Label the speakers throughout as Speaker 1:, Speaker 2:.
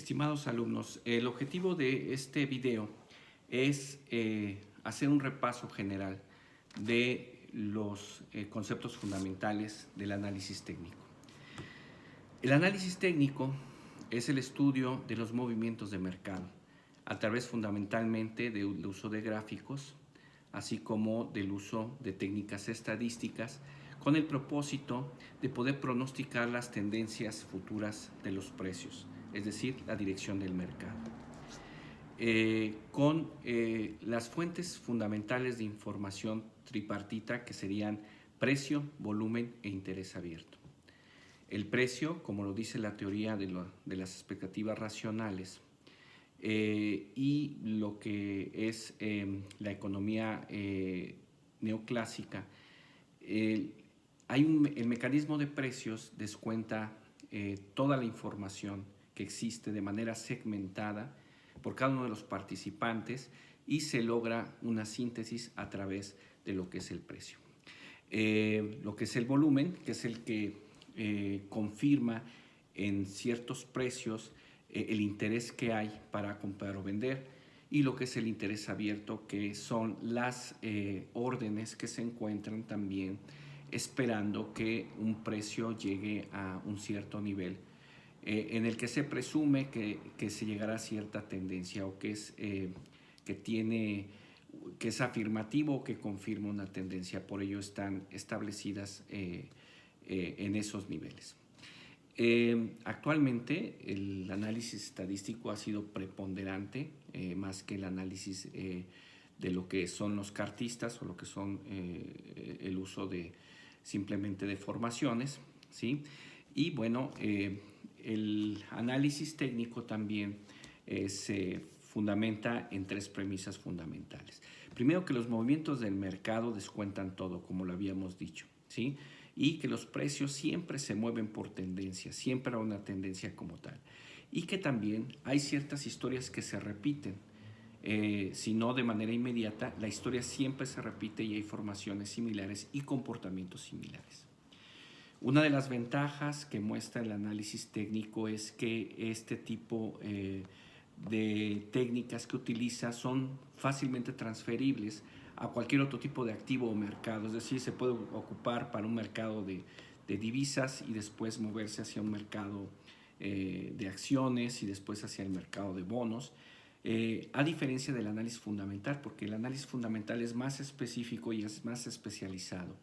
Speaker 1: Estimados alumnos, el objetivo de este video es hacer un repaso general de los conceptos fundamentales del análisis técnico. El análisis técnico es el estudio de los movimientos de mercado a través fundamentalmente del uso de gráficos, así como del uso de técnicas estadísticas con el propósito de poder pronosticar las tendencias futuras de los precios, es decir, la dirección del mercado. Con las fuentes fundamentales de información tripartita que serían precio, volumen e interés abierto. El precio, como lo dice la teoría de las expectativas racionales, y lo que es la economía neoclásica, el mecanismo de precios descuenta toda la información que existe de manera segmentada por cada uno de los participantes y se logra una síntesis a través de lo que es el precio. Lo que es el volumen, que es el que confirma en ciertos precios el interés que hay para comprar o vender, y lo que es el interés abierto, que son las órdenes que se encuentran también esperando que un precio llegue a un cierto nivel en el que se presume que se llegará a cierta tendencia o que es afirmativo o que confirma una tendencia. Por ello están establecidas en esos niveles. Actualmente el análisis estadístico ha sido preponderante más que el análisis de lo que son los cartistas o lo que son el uso de simplemente de formaciones, ¿sí? Y bueno, el análisis técnico también se fundamenta en tres premisas fundamentales. Primero, que los movimientos del mercado descuentan todo, como lo habíamos dicho, ¿sí? Y que los precios siempre se mueven por tendencia, siempre hay una tendencia como tal. Y que también hay ciertas historias que se repiten, si no de manera inmediata, la historia siempre se repite y hay formaciones similares y comportamientos similares. Una de las ventajas que muestra el análisis técnico es que este tipo de técnicas que utiliza son fácilmente transferibles a cualquier otro tipo de activo o mercado, es decir, se puede ocupar para un mercado de divisas y después moverse hacia un mercado de acciones y después hacia el mercado de bonos, a diferencia del análisis fundamental, porque el análisis fundamental es más específico y es más especializado.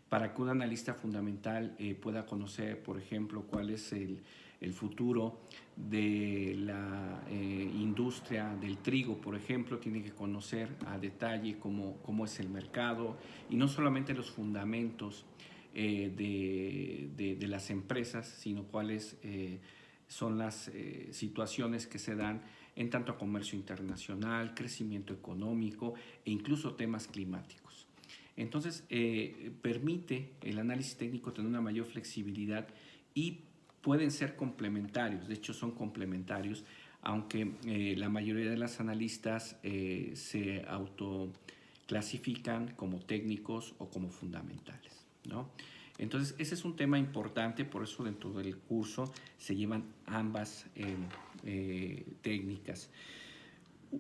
Speaker 1: Para que un analista fundamental pueda conocer, por ejemplo, cuál es el futuro de la industria del trigo, por ejemplo, tiene que conocer a detalle cómo es el mercado y no solamente los fundamentos de las empresas, sino cuáles son las situaciones que se dan en tanto a comercio internacional, crecimiento económico e incluso temas climáticos. Entonces, permite el análisis técnico tener una mayor flexibilidad y pueden ser complementarios, de hecho son complementarios, aunque la mayoría de los analistas se autoclasifican como técnicos o como fundamentales, ¿no? Entonces, ese es un tema importante, por eso dentro del curso se llevan ambas técnicas.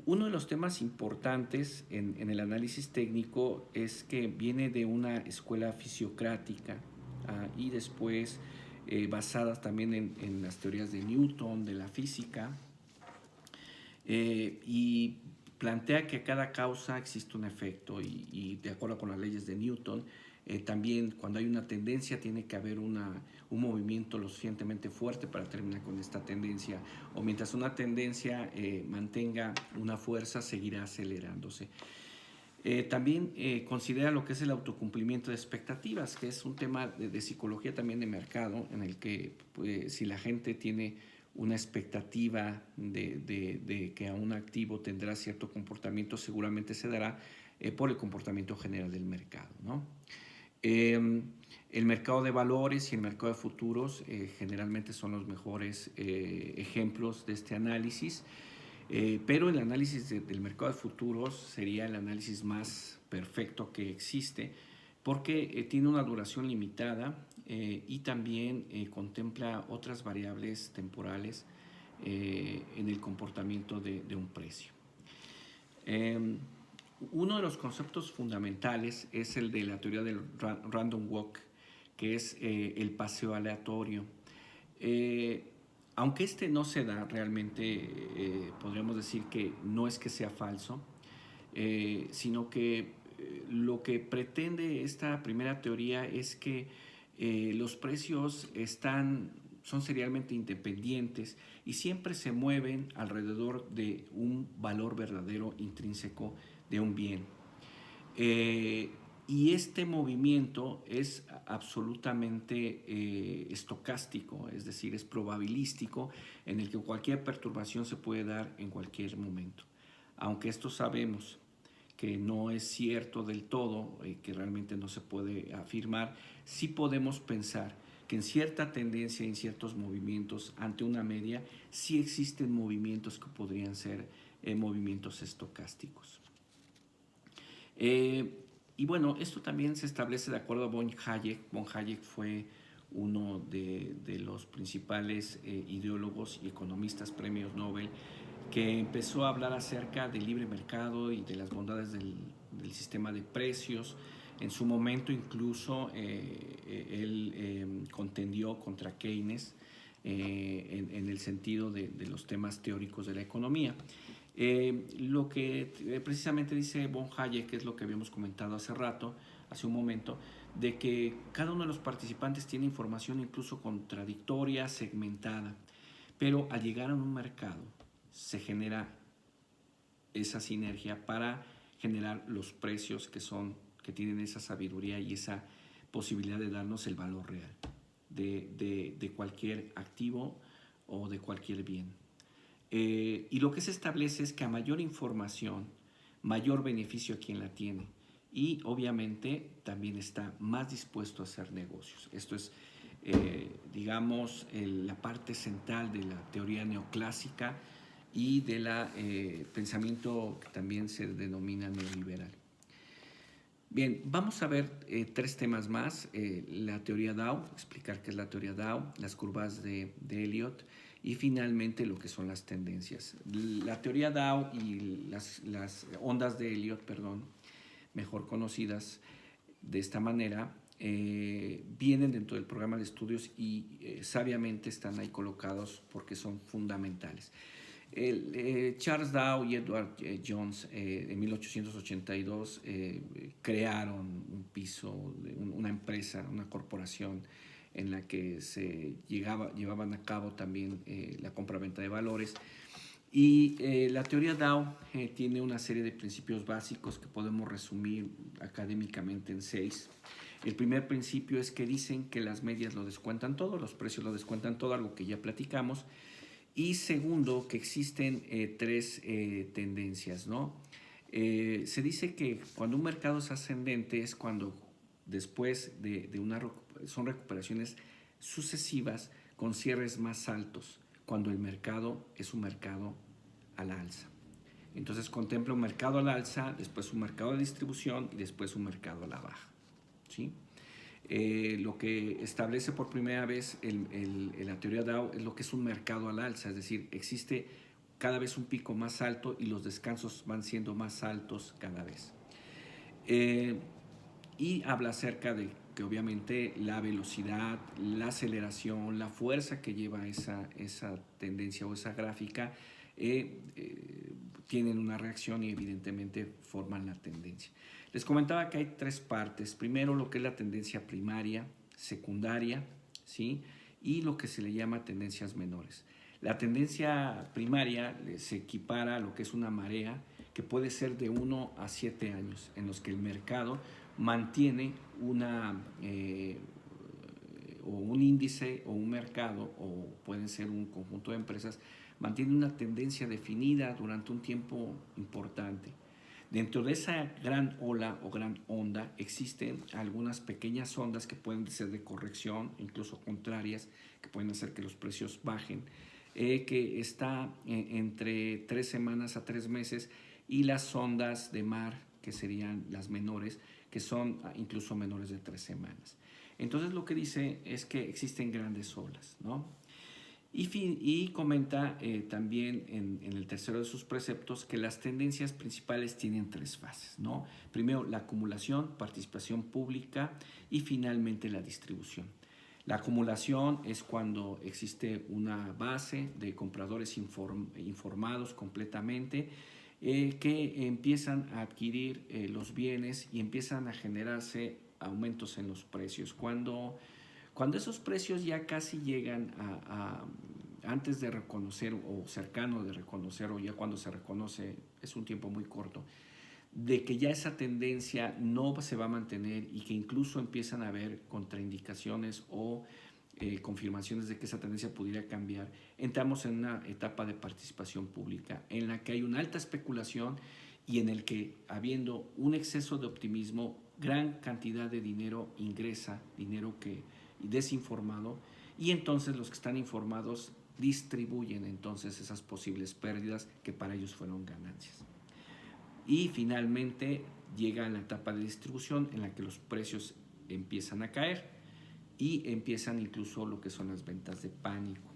Speaker 1: Uno de los temas importantes en el análisis técnico es que viene de una escuela fisiocrática y después basadas también en las teorías de Newton, de la física, y plantea que a cada causa existe un efecto y de acuerdo con las leyes de Newton, también cuando hay una tendencia tiene que haber un movimiento lo suficientemente fuerte para terminar con esta tendencia, o mientras una tendencia mantenga una fuerza seguirá acelerándose. También considera lo que es el autocumplimiento de expectativas, que es un tema de psicología también de mercado, en el que pues, si la gente tiene una expectativa de que a un activo tendrá cierto comportamiento, seguramente se dará por el comportamiento general del mercado, ¿no? El mercado de valores y el mercado de futuros generalmente son los mejores ejemplos de este análisis, pero el análisis del mercado de futuros sería el análisis más perfecto que existe porque tiene una duración limitada y también contempla otras variables temporales en el comportamiento de un precio. Uno de los conceptos fundamentales es el de la teoría del random walk, que es el paseo aleatorio. Aunque este no se da realmente, podríamos decir que no es que sea falso, sino que lo que pretende esta primera teoría es que los precios son serialmente independientes y siempre se mueven alrededor de un valor verdadero intrínseco de un bien. Y este movimiento es absolutamente estocástico, es decir, es probabilístico, en el que cualquier perturbación se puede dar en cualquier momento. Aunque esto sabemos que no es cierto del todo, que realmente no se puede afirmar, sí podemos pensar que en cierta tendencia, en ciertos movimientos ante una media, sí existen movimientos que podrían ser movimientos estocásticos. Y bueno, esto también se establece de acuerdo a von Hayek. Von Hayek fue uno de los principales ideólogos y economistas premios Nobel, que empezó a hablar acerca del libre mercado y de las bondades del sistema de precios. En su momento incluso él contendió contra Keynes en el sentido de los temas teóricos de la economía. Lo que precisamente dice von Hayek, que es lo que habíamos comentado hace un momento, de que cada uno de los participantes tiene información incluso contradictoria, segmentada, pero al llegar a un mercado se genera esa sinergia para generar los precios que tienen esa sabiduría y esa posibilidad de darnos el valor real de cualquier activo o de cualquier bien. Y lo que se establece es que a mayor información, mayor beneficio a quien la tiene. Y obviamente también está más dispuesto a hacer negocios. Esto es, digamos, la parte central de la teoría neoclásica y del pensamiento que también se denomina neoliberal. Bien, vamos a ver tres temas más. La teoría Dow, explicar qué es la teoría Dow, las curvas de Elliott y finalmente lo que son las tendencias. La teoría Dow y las ondas de Elliott, mejor conocidas de esta manera, vienen dentro del programa de estudios y sabiamente están ahí colocados porque son fundamentales. Charles Dow y Edward Jones en 1882 crearon una empresa, una corporación en la que se llevaban a cabo también la compra-venta de valores. Y la teoría Dow tiene una serie de principios básicos que podemos resumir académicamente en 6. El primer principio es que dicen que las medias lo descuentan todo, los precios lo descuentan todo, algo que ya platicamos. Y segundo, que existen tres tendencias, ¿no? Se dice que cuando un mercado es ascendente es cuando después son recuperaciones sucesivas con cierres más altos, cuando el mercado es un mercado a la alza. Entonces contempla un mercado a la alza, después un mercado de distribución y después un mercado a la baja, ¿sí? Lo que establece por primera vez la teoría Dow es lo que es un mercado al alza, es decir, existe cada vez un pico más alto y los descansos van siendo más altos cada vez. Y habla acerca de que obviamente la velocidad, la aceleración, la fuerza que lleva esa tendencia o esa gráfica tienen una reacción y evidentemente forman la tendencia. Les comentaba que hay tres partes. Primero, lo que es la tendencia primaria, secundaria, ¿sí? Y lo que se le llama tendencias menores. La tendencia primaria se equipara a lo que es una marea que puede ser de 1 a 7 años, en los que el mercado mantiene o un índice o un mercado, o pueden ser un conjunto de empresas, mantiene una tendencia definida durante un tiempo importante. Dentro de esa gran ola o gran onda existen algunas pequeñas ondas que pueden ser de corrección, incluso contrarias, que pueden hacer que los precios bajen, que está entre 3 semanas a 3 meses, y las ondas de mar, que serían las menores, que son incluso menores de 3 semanas. Entonces lo que dice es que existen grandes olas, ¿no? Y comenta también en el tercero de sus preceptos que las tendencias principales tienen tres fases, ¿no? Primero, la acumulación, participación pública y finalmente la distribución. La acumulación es cuando existe una base de compradores informados completamente que empiezan a adquirir los bienes y empiezan a generarse aumentos en los precios. Cuando esos precios ya casi llegan antes de reconocer o cercano de reconocer, o ya cuando se reconoce es un tiempo muy corto, de que ya esa tendencia no se va a mantener y que incluso empiezan a haber contraindicaciones o confirmaciones de que esa tendencia pudiera cambiar, entramos en una etapa de participación pública en la que hay una alta especulación y en el que, habiendo un exceso de optimismo, gran cantidad de dinero ingresa, dinero que desinformado, y entonces los que están informados distribuyen entonces esas posibles pérdidas que para ellos fueron ganancias. Y finalmente llega la etapa de distribución en la que los precios empiezan a caer y empiezan incluso lo que son las ventas de pánico.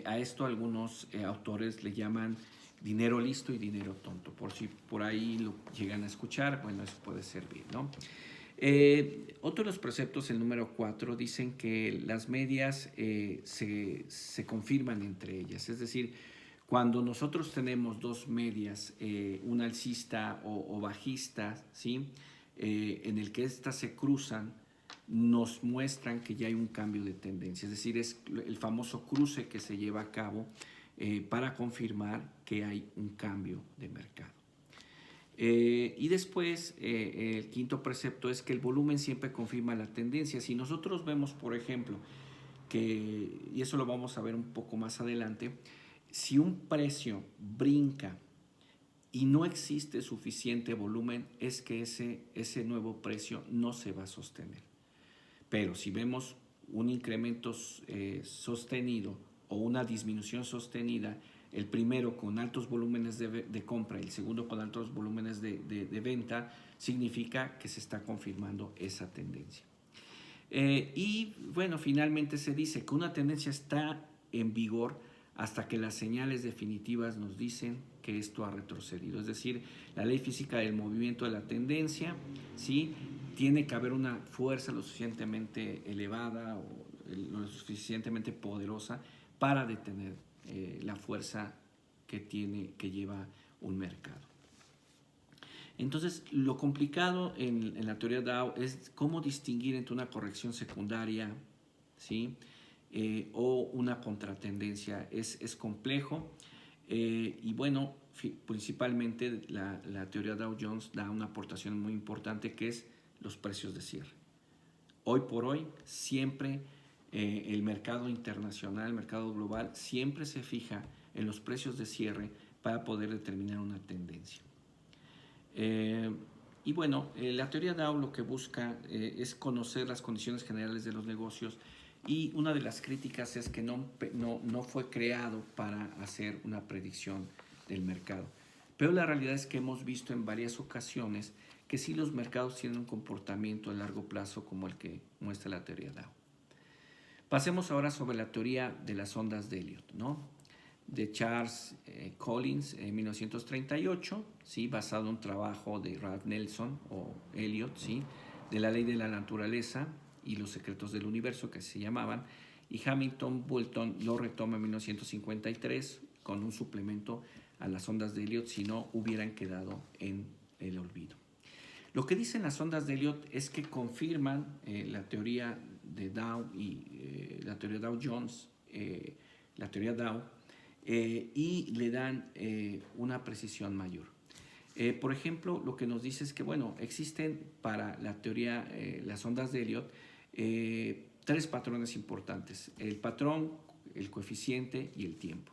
Speaker 1: A esto algunos autores le llaman dinero listo y dinero tonto. Por si por ahí lo llegan a escuchar, bueno, eso puede servir, ¿no? Otro de los preceptos, el número 4, dicen que las medias se confirman entre ellas. Es decir, cuando nosotros tenemos dos medias, una alcista o bajista, ¿sí? En el que estas se cruzan, nos muestran que ya hay un cambio de tendencia. Es decir, es el famoso cruce que se lleva a cabo para confirmar que hay un cambio de mercado. Y después, el quinto precepto es que el volumen siempre confirma la tendencia. Si nosotros vemos, por ejemplo, y eso lo vamos a ver un poco más adelante, si un precio brinca y no existe suficiente volumen, es que ese nuevo precio no se va a sostener. Pero si vemos un incremento sostenido o una disminución sostenida, el primero con altos volúmenes de compra y el segundo con altos volúmenes de venta, significa que se está confirmando esa tendencia. Y bueno, finalmente se dice que una tendencia está en vigor hasta que las señales definitivas nos dicen que esto ha retrocedido. Es decir, la ley física del movimiento de la tendencia, ¿sí? Tiene que haber una fuerza lo suficientemente elevada o lo suficientemente poderosa para detener la fuerza que lleva un mercado. Entonces, lo complicado en la teoría Dow es cómo distinguir entre una corrección secundaria, ¿sí? O una contratendencia. Es complejo y bueno, principalmente la teoría Dow Jones da una aportación muy importante que es los precios de cierre. Hoy por hoy, siempre el mercado internacional, el mercado global, siempre se fija en los precios de cierre para poder determinar una tendencia. Y bueno, la teoría Dow lo que busca es conocer las condiciones generales de los negocios, y una de las críticas es que no fue creado para hacer una predicción del mercado. Pero la realidad es que hemos visto en varias ocasiones que sí los mercados tienen un comportamiento a largo plazo como el que muestra la teoría Dow. Pasemos ahora sobre la teoría de las ondas de Elliott, ¿no? De Charles Collins en 1938, ¿sí? Basado en un trabajo de Ralph Nelson o Elliott, ¿sí? De la ley de la naturaleza y los secretos del universo, que se llamaban, y Hamilton Boulton lo retoma en 1953 con un suplemento a las ondas de Elliott, si no hubieran quedado en el olvido. Lo que dicen las ondas de Elliott es que confirman la teoría de Dow y la teoría Dow Jones, la teoría Dow, y le dan una precisión mayor. Por ejemplo, lo que nos dice es que, bueno, existen para la teoría, las ondas de Elliott, tres patrones importantes: el patrón, el coeficiente y el tiempo.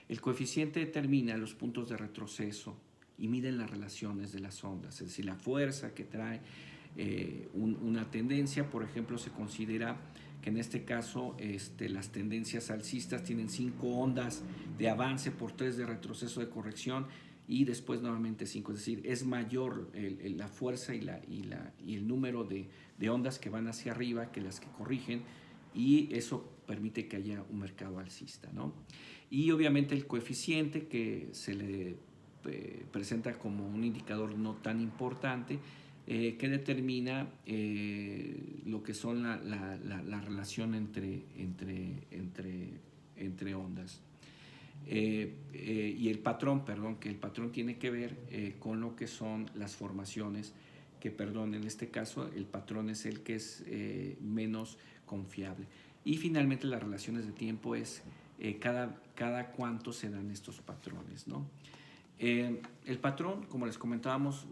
Speaker 1: El coeficiente determina los puntos de retroceso y miden las relaciones de las ondas, es decir, la fuerza que trae una tendencia. Por ejemplo, se considera que en este caso las tendencias alcistas tienen 5 ondas de avance por 3 de retroceso de corrección y después nuevamente 5, es decir, es mayor la fuerza y el número de ondas que van hacia arriba que las que corrigen, y eso permite que haya un mercado alcista, ¿no? Y obviamente el coeficiente que se le presenta como un indicador no tan importante, que determina lo que son la relación entre ondas. Y el patrón, que el patrón tiene que ver con lo que son las formaciones, en este caso el patrón es el que es menos confiable. Y finalmente las relaciones de tiempo es cada cuánto se dan estos patrones, ¿no? El patrón, como les comentábamos,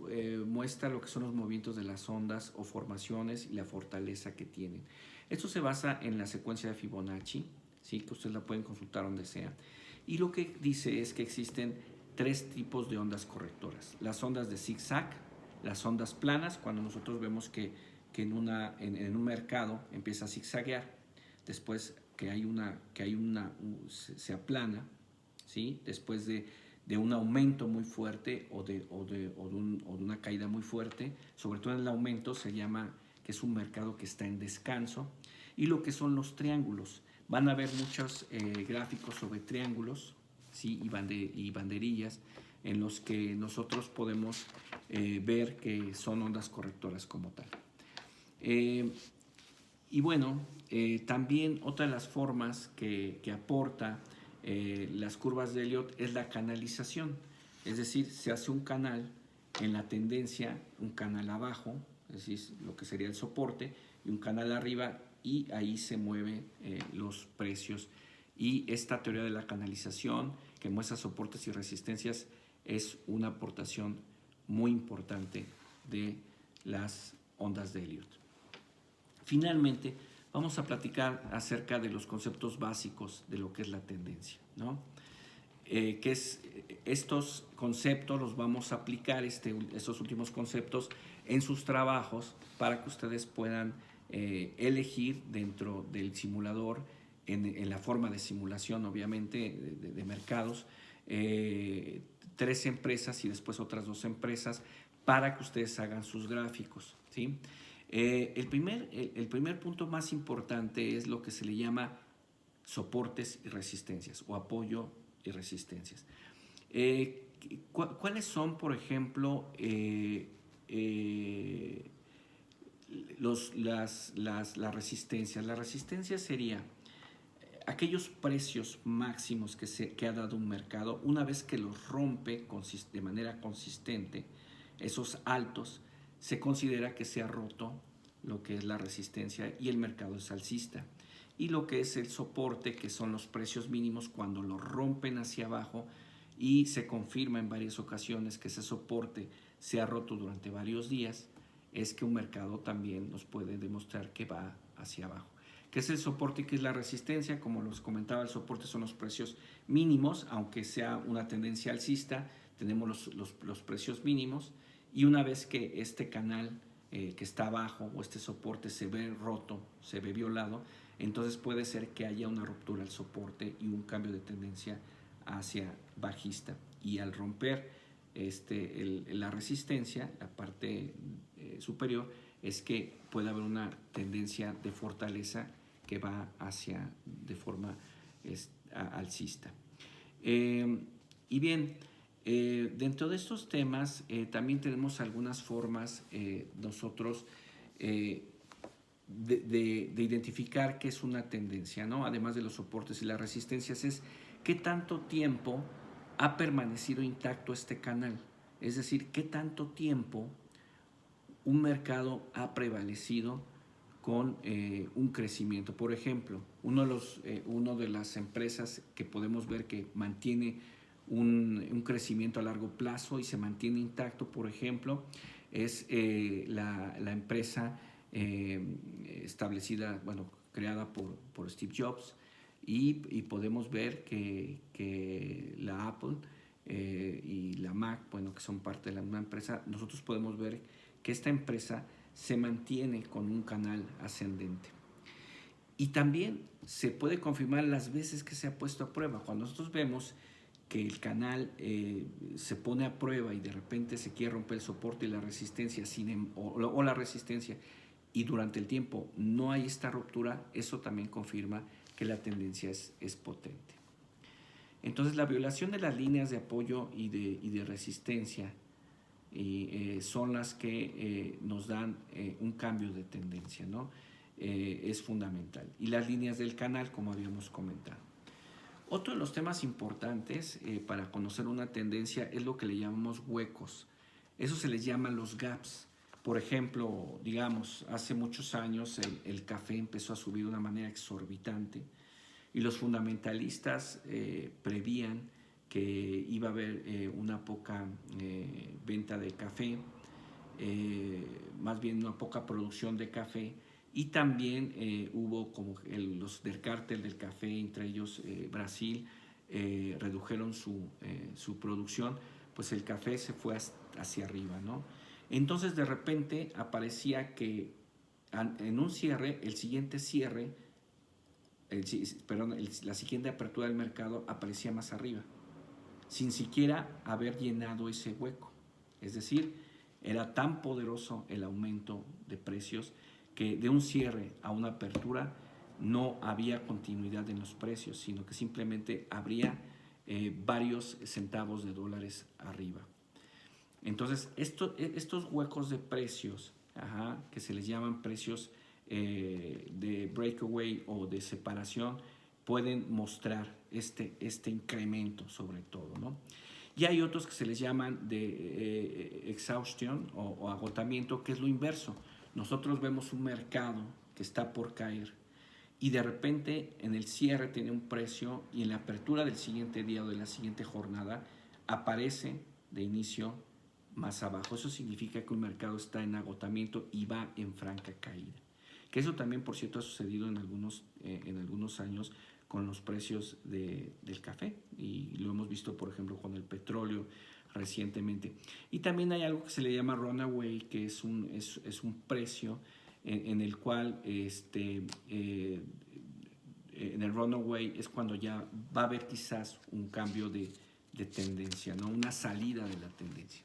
Speaker 1: muestra lo que son los movimientos de las ondas o formaciones y la fortaleza que tienen. Esto se basa en la secuencia de Fibonacci, ¿sí? Que ustedes la pueden consultar donde sea. Y lo que dice es que existen 3 tipos de ondas correctoras. Las ondas de zigzag, las ondas planas, cuando nosotros vemos que en un mercado empieza a zigzaguear, después se aplana, ¿sí? Después de un aumento muy fuerte o de una caída muy fuerte, sobre todo en el aumento se llama que es un mercado que está en descanso. Y lo que son los triángulos, van a haber muchos gráficos sobre triángulos, ¿sí? y banderillas en los que nosotros podemos ver que son ondas correctoras como tal. Y bueno, también otra de las formas que aporta las curvas de Elliott es la canalización. Es decir, se hace un canal en la tendencia, un canal abajo, es decir, lo que sería el soporte, y un canal arriba, y ahí se mueven los precios. Y esta teoría de la canalización, que muestra soportes y resistencias, es una aportación muy importante de las ondas de Elliott. Finalmente, vamos a platicar acerca de los conceptos básicos de lo que es la tendencia, ¿no? Estos conceptos los vamos a aplicar, estos últimos conceptos, en sus trabajos para que ustedes puedan elegir dentro del simulador, en la forma de simulación, obviamente, de mercados, 3 empresas y después otras 2 empresas para que ustedes hagan sus gráficos, ¿sí? El primer punto más importante es lo que se le llama soportes y resistencias, o apoyo y resistencias. ¿Cuáles son, por ejemplo, las resistencias? La resistencia sería aquellos precios máximos que ha dado un mercado. Una vez que los rompe de manera consistente, esos altos, se considera que se ha roto lo que es la resistencia y el mercado es alcista. Y lo que es el soporte, que son los precios mínimos, cuando lo rompen hacia abajo y se confirma en varias ocasiones que ese soporte se ha roto durante varios días, es que un mercado también nos puede demostrar que va hacia abajo. ¿Qué es el soporte y qué es la resistencia? Como les comentaba, el soporte son los precios mínimos, aunque sea una tendencia alcista, tenemos los precios mínimos, y una vez que este canal que está abajo o este soporte se ve roto, se ve violado, entonces puede ser que haya una ruptura del soporte y un cambio de tendencia hacia bajista. Y al romper la resistencia, la parte superior, es que puede haber una tendencia de fortaleza que va de forma alcista. Y bien, dentro de estos temas también tenemos algunas formas nosotros de identificar qué es una tendencia, ¿no? Además de los soportes y las resistencias, es qué tanto tiempo ha permanecido intacto este canal. Es decir, qué tanto tiempo un mercado ha prevalecido con un crecimiento. Por ejemplo, una de las empresas que podemos ver que mantiene un crecimiento a largo plazo y se mantiene intacto, por ejemplo, es la empresa establecida, creada por Steve Jobs, y podemos ver que la Apple y la Mac, que son parte de la misma empresa, nosotros podemos ver que esta empresa se mantiene con un canal ascendente. Y también se puede confirmar las veces que se ha puesto a prueba. Cuando nosotros vemos que el canal se pone a prueba y de repente se quiere romper el soporte y la resistencia, o la resistencia, y durante el tiempo no hay esta ruptura, eso también confirma que la tendencia es potente. Entonces la violación de las líneas de apoyo y de resistencia son las que nos dan un cambio de tendencia, ¿no? Es fundamental. Y las líneas del canal, como habíamos comentado. Otro de los temas importantes para conocer una tendencia es lo que le llamamos huecos. Eso se les llama los gaps. Por ejemplo, digamos, hace muchos años el café empezó a subir de una manera exorbitante y los fundamentalistas prevían que iba a haber una poca venta de café, más bien una poca producción de café, y también hubo como los del cártel del café, entre ellos Brasil, redujeron su producción, pues el café se fue hacia arriba, ¿no? Entonces de repente aparecía que en un cierre, el siguiente cierre, la siguiente apertura del mercado aparecía más arriba, sin siquiera haber llenado ese hueco. Es decir, era tan poderoso el aumento de precios que de un cierre a una apertura no había continuidad en los precios, sino que simplemente habría varios centavos de dólares arriba. Entonces, estos huecos de precios, que se les llaman precios de breakaway o de separación, pueden mostrar este incremento sobre todo, ¿no? Y hay otros que se les llaman de exhaustion o agotamiento, que es lo inverso. Nosotros vemos un mercado que está por caer y de repente en el cierre tiene un precio y en la apertura del siguiente día o de la siguiente jornada aparece de inicio más abajo. Eso significa que un mercado está en agotamiento y va en franca caída. Que eso también, por cierto, ha sucedido en algunos años con los precios del café y lo hemos visto, por ejemplo, con el petróleo recientemente. Y también hay algo que se le llama runaway, que es un precio en el cual en el runaway es cuando ya va a haber quizás un cambio de tendencia, ¿no? Una salida de la tendencia.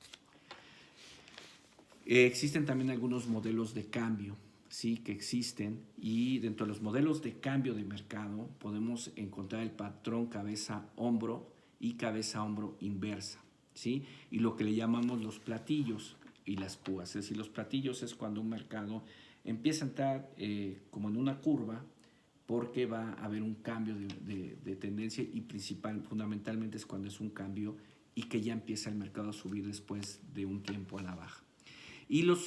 Speaker 1: Existen también algunos modelos de cambio, ¿sí? Que existen, y dentro de los modelos de cambio de mercado podemos encontrar el patrón cabeza-hombro y cabeza-hombro inversa, ¿sí? Y lo que le llamamos los platillos y las púas. Es decir, los platillos es cuando un mercado empieza a entrar como en una curva, porque va a haber un cambio de tendencia y fundamentalmente es cuando es un cambio y que ya empieza el mercado a subir después de un tiempo a la baja. Y lo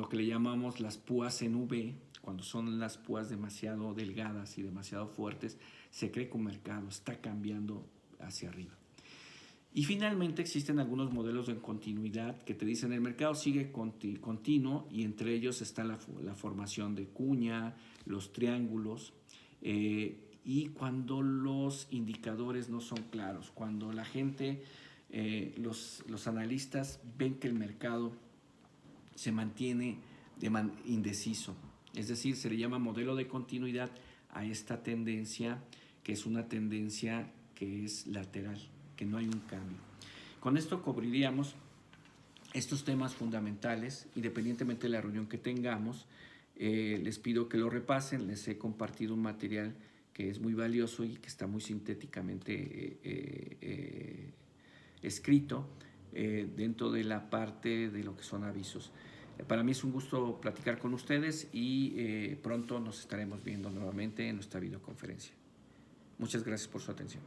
Speaker 1: que le llamamos las púas en V, cuando son las púas demasiado delgadas y demasiado fuertes, se cree que un mercado está cambiando hacia arriba. Y finalmente existen algunos modelos de continuidad que te dicen el mercado sigue continuo y entre ellos está la formación de cuña, los triángulos, y cuando los indicadores no son claros, cuando la gente, los analistas ven que el mercado se mantiene indeciso. Es decir, se le llama modelo de continuidad a esta tendencia, que es una tendencia que es lateral, que no hay un cambio. Con esto cubriríamos estos temas fundamentales, independientemente de la reunión que tengamos. Les pido que lo repasen. Les he compartido un material que es muy valioso y que está muy sintéticamente escrito dentro de la parte de lo que son avisos. Para mí es un gusto platicar con ustedes y pronto nos estaremos viendo nuevamente en nuestra videoconferencia. Muchas gracias por su atención.